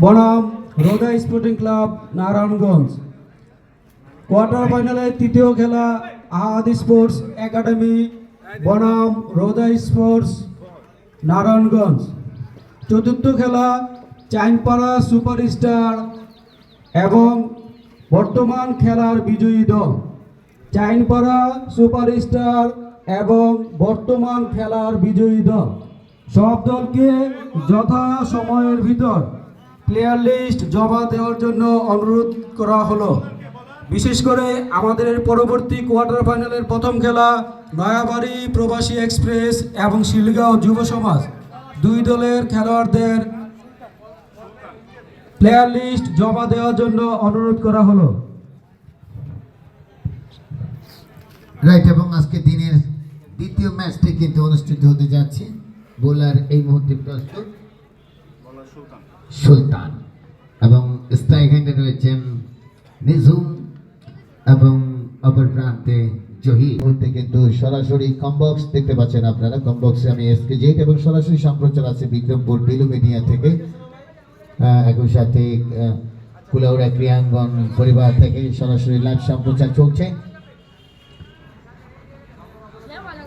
বনাম রোদা sporting club Narayanganj. Quarter ফাইনালে তৃতীয় খেলা আহাদ স্পোর্টস একাডেমি বনাম রোদা স্পোর্টস নারায়ণগঞ্জ। চতুর্থ খেলা চাইনপাড়া সুপারস্টার এবং বর্তমান খেলার বিজয়ী দল। চাইনপাড়া সুপারস্টার এবং বর্তমান খেলার বিজয়ী দল। সব দলকে যথা সময়ের ভিতর প্লেয়ার লিস্ট জমা দেওয়ার জন্য অনুরোধ করা হলো। বিশেষ করে আমাদের পরবর্তী কোয়ার্টার ফাইনালের প্রথম খেলা নয়াবাড়ি প্রবাসী এক্সপ্রেস এবং শিলগাঁও যুব সমাজ, দুই দলের খেলোয়াড়দের প্লেয়ার লিস্ট জমা দেওয়ার জন্য অনুরোধ করা হলো। রাইট, এবং আজকে দিনের দ্বিতীয় ম্যাচটি কিন্তু অনুষ্ঠিত হতে যাচ্ছে। বোলার এই মুহূর্তে প্রস্তুত সুলতান এবং স্ট্রাইক হ্যান্ডে রয়েছেন নিঝুম এবং অপর প্রান্তে জহির। মুহূর্তে কিন্তু সরাসরি কমবক্স দেখতে পাচ্ছেন আপনারা। কমবক্সে আমি এসকে জেট এবং সরাসরি সম্প্রচার আছে বিক্রমপুর ডিলু মিডিয়া থেকে। একই সাথে কুলাউড়া ক্রিয়াঙ্গন পরিবার থেকে সরাসরি লাইভ সম্প্রচার চলছে।